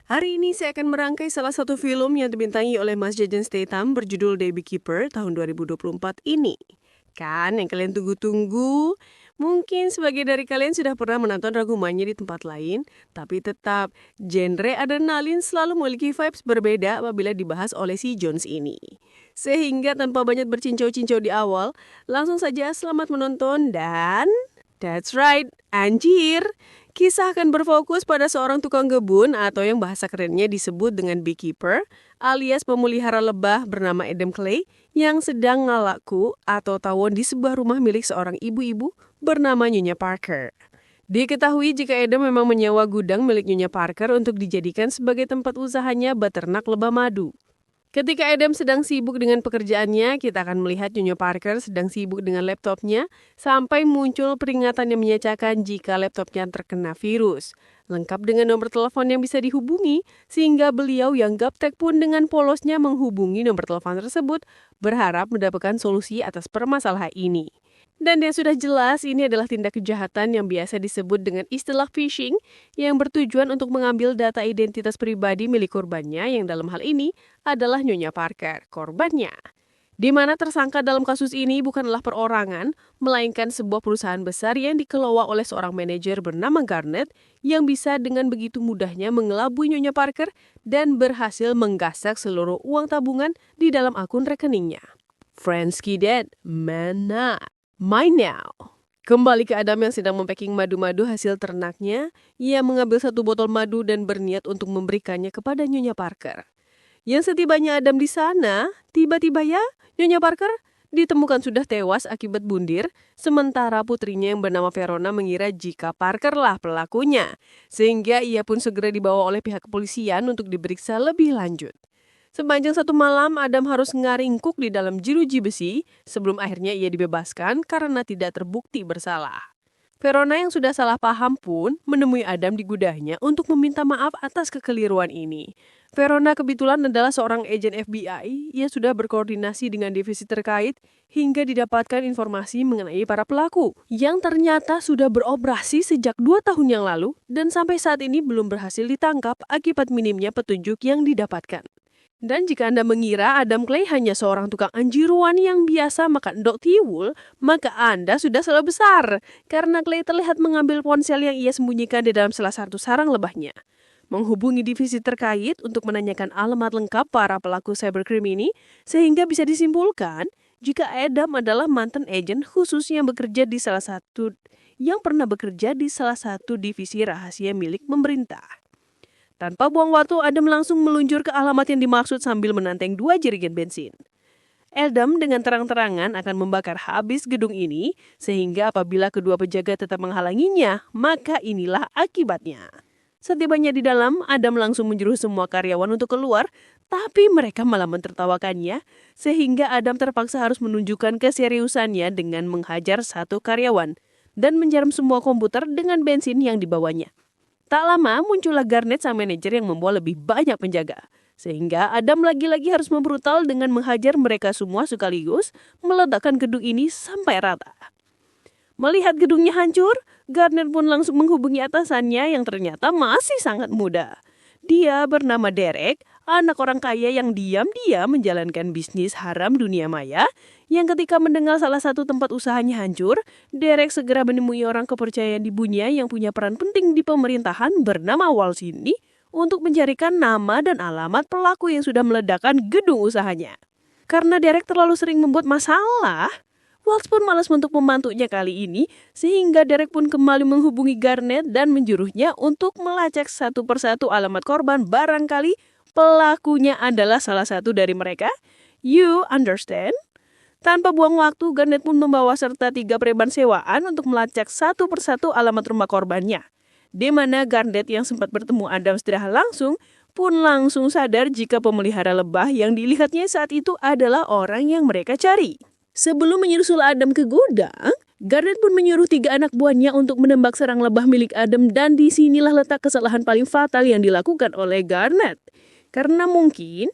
Hari ini saya akan merangkai salah satu film yang dibintangi oleh Mas Jason Statham berjudul The Beekeeper tahun 2024 ini. Kan yang kalian tunggu-tunggu? Mungkin sebagian dari kalian sudah pernah menonton rangkumannya di tempat lain, tapi tetap genre adrenalin selalu memiliki vibes berbeda apabila dibahas oleh si Jones ini. Sehingga tanpa banyak bercincau-cincau di awal, langsung saja selamat menonton dan... That's right, anjir! Kisah akan berfokus pada seorang tukang kebun atau yang bahasa kerennya disebut dengan beekeeper alias pemelihara lebah bernama Adam Clay yang sedang ngalaku atau tawon di sebuah rumah milik seorang ibu-ibu bernama Nyonya Parker. Diketahui jika Adam memang menyewa gudang milik Nyonya Parker untuk dijadikan sebagai tempat usahanya beternak lebah madu. Ketika Adam sedang sibuk dengan pekerjaannya, kita akan melihat Nyonya Parker sedang sibuk dengan laptopnya sampai muncul peringatan yang menyatakan jika laptopnya terkena virus. Lengkap dengan nomor telepon yang bisa dihubungi, sehingga beliau yang gaptek pun dengan polosnya menghubungi nomor telepon tersebut, berharap mendapatkan solusi atas permasalahan ini. Dan yang sudah jelas, ini adalah tindak kejahatan yang biasa disebut dengan istilah phishing yang bertujuan untuk mengambil data identitas pribadi milik korbannya yang dalam hal ini adalah Nyonya Parker, korbannya. Di mana tersangka dalam kasus ini bukanlah perorangan, melainkan sebuah perusahaan besar yang dikelola oleh seorang manajer bernama Garnet yang bisa dengan begitu mudahnya mengelabui Nyonya Parker dan berhasil menggasak seluruh uang tabungan di dalam akun rekeningnya. Fransky dead, man not. Mine now. Kembali ke Adam yang sedang mempacking madu-madu hasil ternaknya, ia mengambil satu botol madu dan berniat untuk memberikannya kepada Nyonya Parker. Yang setibanya Adam di sana, tiba-tiba ya, Nyonya Parker ditemukan sudah tewas akibat bundir, sementara putrinya yang bernama Verona mengira jika Parker lah pelakunya, sehingga ia pun segera dibawa oleh pihak kepolisian untuk diperiksa lebih lanjut. Sepanjang satu malam, Adam harus ngaringkuk di dalam jeruji besi sebelum akhirnya ia dibebaskan karena tidak terbukti bersalah. Verona yang sudah salah paham pun menemui Adam di gudangnya untuk meminta maaf atas kekeliruan ini. Verona kebetulan adalah seorang agen FBI yang sudah berkoordinasi dengan divisi terkait hingga didapatkan informasi mengenai para pelaku yang ternyata sudah beroperasi sejak 2 tahun yang lalu dan sampai saat ini belum berhasil ditangkap akibat minimnya petunjuk yang didapatkan. Dan jika Anda mengira Adam Clay hanya seorang tukang anjiruan yang biasa makan endok tiwul, maka Anda sudah salah besar. Karena Clay terlihat mengambil ponsel yang ia sembunyikan di dalam salah satu sarang lebahnya. Menghubungi divisi terkait untuk menanyakan alamat lengkap para pelaku cybercrime ini, sehingga bisa disimpulkan jika Adam adalah mantan agen khusus yang pernah bekerja di salah satu divisi rahasia milik pemerintah. Tanpa buang waktu, Adam langsung meluncur ke alamat yang dimaksud sambil menanteng 2 jerigen bensin. Adam dengan terang-terangan akan membakar habis gedung ini, sehingga apabila kedua penjaga tetap menghalanginya, maka inilah akibatnya. Setibanya di dalam, Adam langsung menyuruh semua karyawan untuk keluar, tapi mereka malah mentertawakannya, sehingga Adam terpaksa harus menunjukkan keseriusannya dengan menghajar satu karyawan dan menjaram semua komputer dengan bensin yang dibawanya. Tak lama muncullah Garnet sang manajer yang membawa lebih banyak penjaga. Sehingga Adam lagi-lagi harus membrutal dengan menghajar mereka semua sekaligus, meledakkan gedung ini sampai rata. Melihat gedungnya hancur, Garnet pun langsung menghubungi atasannya yang ternyata masih sangat muda. Dia bernama Derek, anak orang kaya yang diam-diam menjalankan bisnis haram dunia maya, yang ketika mendengar salah satu tempat usahanya hancur, Derek segera menemui orang kepercayaan ibunya yang punya peran penting di pemerintahan bernama Walsh ini untuk mencarikan nama dan alamat pelaku yang sudah meledakkan gedung usahanya. Karena Derek terlalu sering membuat masalah, Walsh pun malas untuk membantunya kali ini, sehingga Derek pun kembali menghubungi Garnet dan menjuruhnya untuk melacak satu persatu alamat korban barangkali pelakunya adalah salah satu dari mereka. You understand? Tanpa buang waktu, Garnet pun membawa serta 3 preman sewaan untuk melacak satu persatu alamat rumah korbannya. Di mana Garnet yang sempat bertemu Adam secara langsung pun langsung sadar jika pemelihara lebah yang dilihatnya saat itu adalah orang yang mereka cari. Sebelum menyusul Adam ke gudang, Garnet pun menyuruh 3 anak buahnya untuk menembak sarang lebah milik Adam dan disinilah letak kesalahan paling fatal yang dilakukan oleh Garnet. Karena mungkin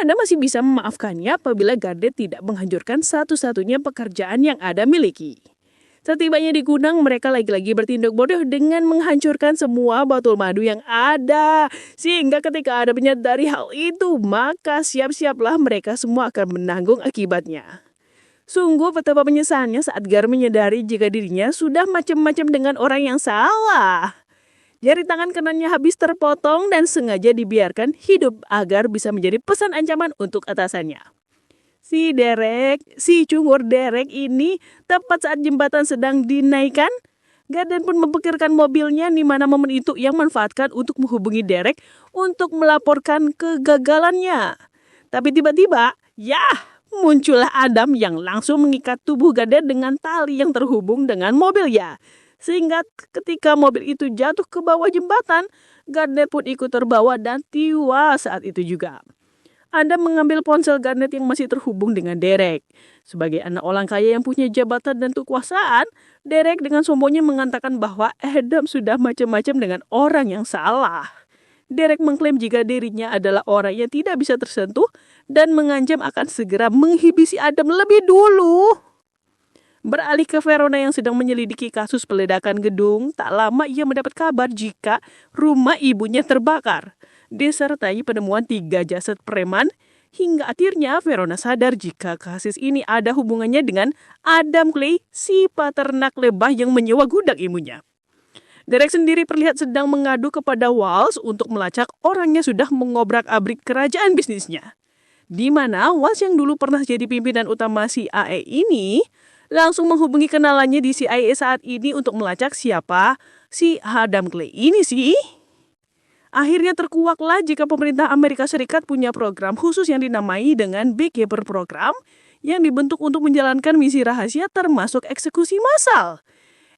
Anda masih bisa memaafkannya apabila Garnet tidak menghancurkan satu-satunya pekerjaan yang Adam miliki. Setibanya di gudang, mereka lagi-lagi bertindak bodoh dengan menghancurkan semua botol madu yang ada. Sehingga ketika ada menyadari hal itu, maka siap-siaplah mereka semua akan menanggung akibatnya. Sungguh betapa penyesalannya saat Gar menyadari jika dirinya sudah macam-macam dengan orang yang salah. Jari tangan kanannya habis terpotong dan sengaja dibiarkan hidup agar bisa menjadi pesan ancaman untuk atasannya. Si cungur Derek ini tepat saat jembatan sedang dinaikkan, Garden pun memparkirkan mobilnya di mana momen itu yang manfaatkan untuk menghubungi Derek untuk melaporkan kegagalannya. Tapi tiba-tiba, muncullah Adam yang langsung mengikat tubuh Garden dengan tali yang terhubung dengan mobilnya. Sehingga ketika mobil itu jatuh ke bawah jembatan, Garden pun ikut terbawa dan tewas saat itu juga. Adam mengambil ponsel Garnet yang masih terhubung dengan Derek. Sebagai anak orang kaya yang punya jabatan dan kekuasaan, Derek dengan sombongnya mengatakan bahwa Adam sudah macam-macam dengan orang yang salah. Derek mengklaim jika dirinya adalah orang yang tidak bisa tersentuh dan mengancam akan segera menghibisi Adam lebih dulu. Beralih ke Verona yang sedang menyelidiki kasus peledakan gedung, tak lama ia mendapat kabar jika rumah ibunya terbakar. Disertai penemuan 3 jasad preman, hingga akhirnya Verona sadar jika kasus ini ada hubungannya dengan Adam Clay, si peternak lebah yang menyewa gudang ibunya. Derek sendiri terlihat sedang mengadu kepada Walsh untuk melacak orangnya sudah mengobrak-abrik kerajaan bisnisnya. Di mana Walsh yang dulu pernah jadi pimpinan utama CIA ini langsung menghubungi kenalannya di CIA saat ini untuk melacak siapa si Adam Clay ini sih. Akhirnya terkuaklah jika pemerintah Amerika Serikat punya program khusus yang dinamai dengan Beekeeper Program yang dibentuk untuk menjalankan misi rahasia termasuk eksekusi massal.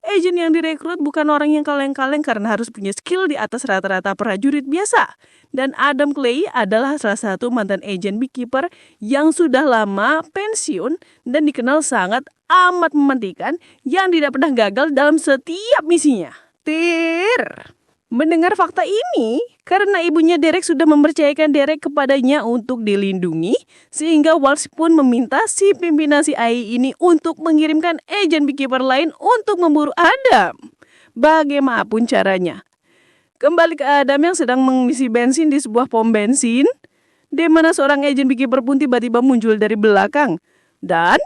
Agen yang direkrut bukan orang yang kaleng-kaleng karena harus punya skill di atas rata-rata prajurit biasa. Dan Adam Clay adalah salah satu mantan agen Beekeeper yang sudah lama pensiun dan dikenal sangat amat mementingkan yang tidak pernah gagal dalam setiap misinya. Mendengar fakta ini, karena ibunya Derek sudah mempercayakan Derek kepadanya untuk dilindungi, sehingga Walsh pun meminta si pimpinan CIA ini untuk mengirimkan agen Beekeeper lain untuk memburu Adam. Bagaimanapun caranya. Kembali ke Adam yang sedang mengisi bensin di sebuah pom bensin, di mana seorang agen Beekeeper pun tiba-tiba muncul dari belakang. Dan,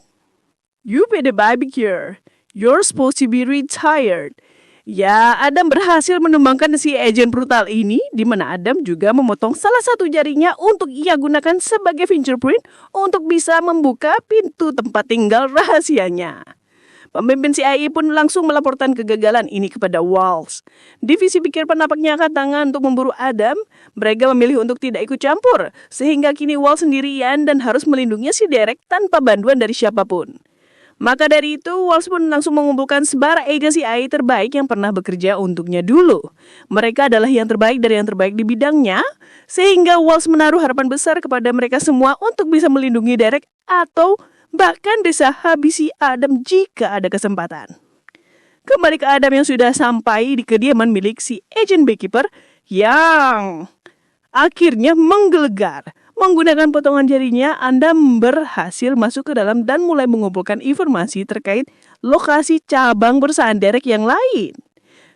"You pay the barbecue. You're supposed to be retired." Ya, Adam berhasil menumbangkan si agen brutal ini, di mana Adam juga memotong salah satu jarinya untuk ia gunakan sebagai fingerprint untuk bisa membuka pintu tempat tinggal rahasianya. Pemimpin CIA pun langsung melaporkan kegagalan ini kepada Walsh. Divisi Beekeeper nampaknya angkat tangan untuk memburu Adam. Mereka memilih untuk tidak ikut campur, sehingga kini Walsh sendirian dan harus melindungi si Derek tanpa bantuan dari siapapun. Maka dari itu, Walsh pun langsung mengumpulkan sebara agen CIA terbaik yang pernah bekerja untuknya dulu. Mereka adalah yang terbaik dari yang terbaik di bidangnya, sehingga Walsh menaruh harapan besar kepada mereka semua untuk bisa melindungi Derek atau bahkan bisa habisi Adam jika ada kesempatan. Kembali ke Adam yang sudah sampai di kediaman milik si agen Beekeeper yang akhirnya menggelegar. Menggunakan potongan jarinya, Anda berhasil masuk ke dalam dan mulai mengumpulkan informasi terkait lokasi cabang perusahaan Derek yang lain.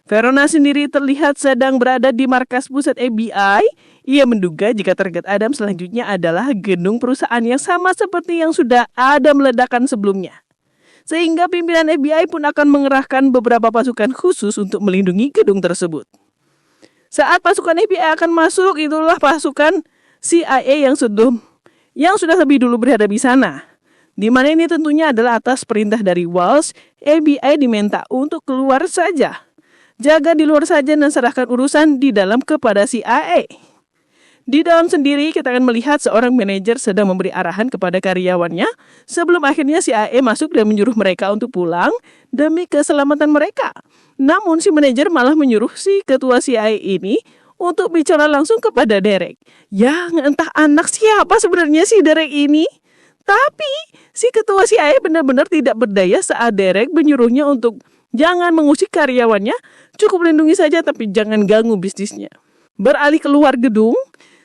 Verona sendiri terlihat sedang berada di markas pusat FBI. Ia menduga jika target Adam selanjutnya adalah gedung perusahaan yang sama seperti yang sudah Adam ledakan sebelumnya. Sehingga pimpinan FBI pun akan mengerahkan beberapa pasukan khusus untuk melindungi gedung tersebut. Saat pasukan FBI akan masuk, itulah pasukan CIA yang sudah lebih dulu berada di sana. Di mana ini tentunya adalah atas perintah dari Walsh, FBI diminta untuk keluar saja. Jaga di luar saja dan serahkan urusan di dalam kepada CIA. Di dalam sendiri kita akan melihat seorang manajer sedang memberi arahan kepada karyawannya sebelum akhirnya CIA masuk dan menyuruh mereka untuk pulang demi keselamatan mereka. Namun si manajer malah menyuruh si ketua CIA ini untuk bicara langsung kepada Derek. Yang entah anak siapa sebenarnya si Derek ini. Tapi si ketua CIA benar-benar tidak berdaya saat Derek menyuruhnya untuk jangan mengusik karyawannya, cukup lindungi saja tapi jangan ganggu bisnisnya. Beralih keluar gedung,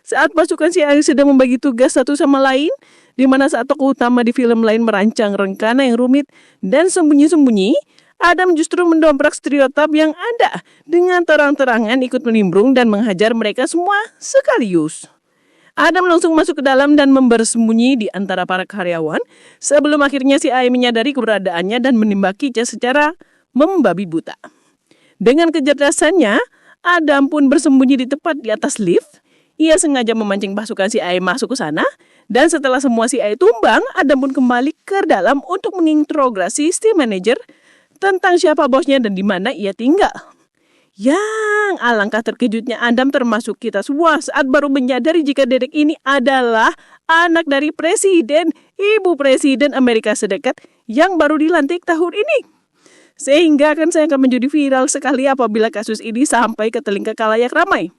saat pasukan CIA sedang membagi tugas satu sama lain, di mana saat tokoh utama di film lain merancang rencana yang rumit dan sembunyi-sembunyi, Adam justru mendobrak stereotip yang ada dengan terang-terangan ikut menimbrung dan menghajar mereka semua sekaligus. Adam langsung masuk ke dalam dan bersembunyi di antara para karyawan sebelum akhirnya si Ai menyadari keberadaannya dan menimbakinya secara membabi buta. Dengan kecerdasannya, Adam pun bersembunyi di tepat di atas lift. Ia sengaja memancing pasukan si Ai masuk ke sana, dan setelah semua si Ai tumbang, Adam pun kembali ke dalam untuk menginterogasi si manajer tentang siapa bosnya dan di mana ia tinggal. Yang alangkah terkejutnya Adam termasuk kita semua saat baru menyadari jika Derek ini adalah anak dari Presiden, Ibu Presiden Amerika Serikat yang baru dilantik tahun ini. Sehingga saya akan menjadi viral sekali apabila kasus ini sampai ke telinga khalayak ramai.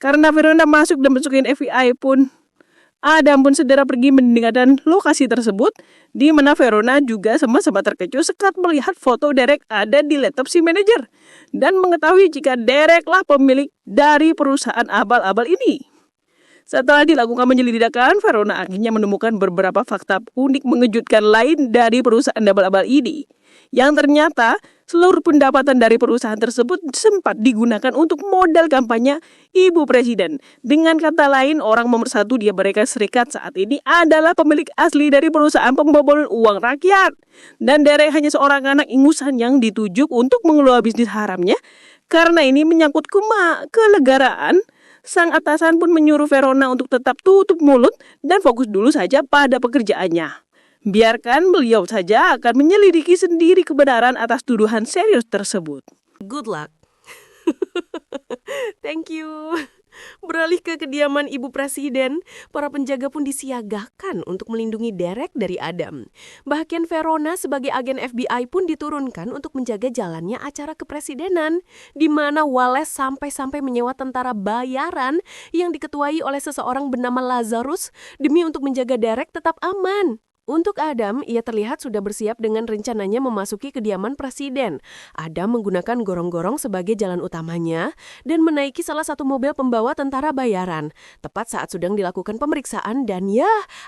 Karena Verona masuk dan masukin FBI pun, Adam pun segera pergi meninggalkan lokasi tersebut, di mana Verona juga sama-sama terkejut saat melihat foto Derek ada di laptop si manajer dan mengetahui jika Dereklah pemilik dari perusahaan abal-abal ini. Setelah dilakukan penyelidikan, Verona akhirnya menemukan beberapa fakta unik mengejutkan lain dari perusahaan abal-abal ini. Yang ternyata seluruh pendapatan dari perusahaan tersebut sempat digunakan untuk modal kampanye Ibu Presiden. Dengan kata lain, orang nomor satu di Amerika Serikat saat ini adalah pemilik asli dari perusahaan pembobolan uang rakyat. Dan Derek hanya seorang anak ingusan yang ditujuk untuk mengelola bisnis haramnya. Karena ini menyangkut kenegaraan, sang atasan pun menyuruh Verona untuk tetap tutup mulut dan fokus dulu saja pada pekerjaannya. Biarkan beliau saja akan menyelidiki sendiri kebenaran atas tuduhan serius tersebut. Good luck. Thank you. Beralih ke kediaman Ibu Presiden, para penjaga pun disiagakan untuk melindungi Derek dari Adam. Bahkan Verona sebagai agen FBI pun diturunkan untuk menjaga jalannya acara kepresidenan, di mana Wallace sampai-sampai menyewa tentara bayaran yang diketuai oleh seseorang bernama Lazarus demi untuk menjaga Derek tetap aman. Untuk Adam, ia terlihat sudah bersiap dengan rencananya memasuki kediaman presiden. Adam menggunakan gorong-gorong sebagai jalan utamanya dan menaiki salah satu mobil pembawa tentara bayaran. Tepat saat sedang dilakukan pemeriksaan dan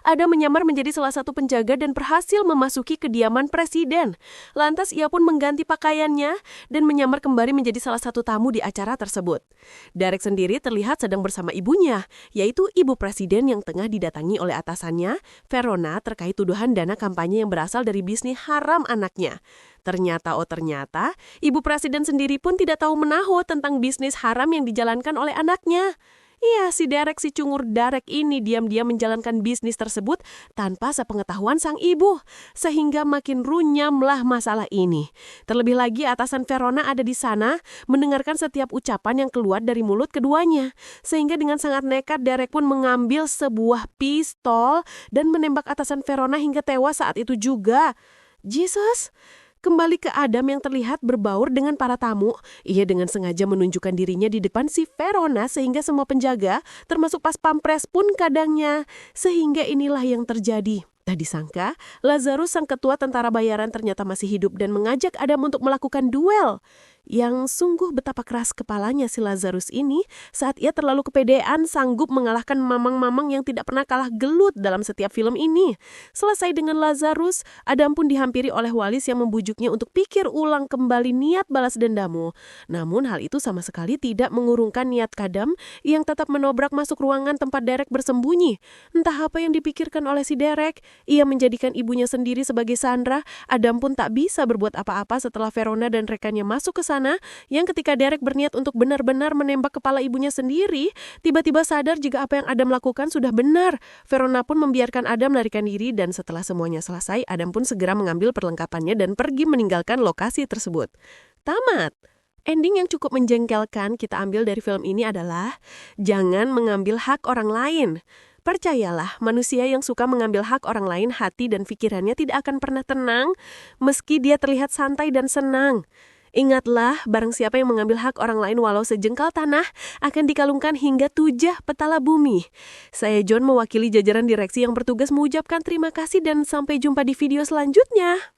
Adam menyamar menjadi salah satu penjaga dan berhasil memasuki kediaman presiden. Lantas ia pun mengganti pakaiannya dan menyamar kembali menjadi salah satu tamu di acara tersebut. Derek sendiri terlihat sedang bersama ibunya, yaitu Ibu Presiden yang tengah didatangi oleh atasannya, Verona, terkait tuduhan dana kampanye yang berasal dari bisnis haram anaknya. Ternyata Ibu Presiden sendiri pun tidak tahu menahu tentang bisnis haram yang dijalankan oleh anaknya. Iya, si cungur Derek ini diam-diam menjalankan bisnis tersebut tanpa sepengetahuan sang ibu, sehingga makin runyamlah masalah ini. Terlebih lagi atasan Verona ada di sana mendengarkan setiap ucapan yang keluar dari mulut keduanya, sehingga dengan sangat nekat Derek pun mengambil sebuah pistol dan menembak atasan Verona hingga tewas saat itu juga. Jesus! Kembali ke Adam yang terlihat berbaur dengan para tamu, ia dengan sengaja menunjukkan dirinya di depan si Verona sehingga semua penjaga, termasuk pas pampres pun kadangnya. Sehingga inilah yang terjadi. Tak disangka, Lazarus sang ketua tentara bayaran ternyata masih hidup dan mengajak Adam untuk melakukan duel. Yang sungguh betapa keras kepalanya si Lazarus ini saat ia terlalu kepedean sanggup mengalahkan mamang-mamang yang tidak pernah kalah gelut dalam setiap film ini. Selesai dengan Lazarus, Adam pun dihampiri oleh Wallace yang membujuknya untuk pikir ulang kembali niat balas dendammu. Namun hal itu sama sekali tidak mengurungkan niat Adam yang tetap menobrak masuk ruangan tempat Derek bersembunyi. Entah apa yang dipikirkan oleh si Derek, ia menjadikan ibunya sendiri sebagai sandera. Adam pun tak bisa berbuat apa-apa setelah Verona dan rekannya masuk ke sana, yang ketika Derek berniat untuk benar-benar menembak kepala ibunya sendiri, tiba-tiba sadar jika apa yang Adam lakukan sudah benar. Verona pun membiarkan Adam melarikan diri dan setelah semuanya selesai, Adam pun segera mengambil perlengkapannya dan pergi meninggalkan lokasi tersebut. Tamat. Ending yang cukup menjengkelkan kita ambil dari film ini adalah jangan mengambil hak orang lain. Percayalah, manusia yang suka mengambil hak orang lain, hati dan pikirannya tidak akan pernah tenang meski dia terlihat santai dan senang. Ingatlah, barang siapa yang mengambil hak orang lain walau sejengkal tanah akan dikalungkan hingga 7 petala bumi. Saya John mewakili jajaran direksi yang bertugas mengucapkan terima kasih dan sampai jumpa di video selanjutnya.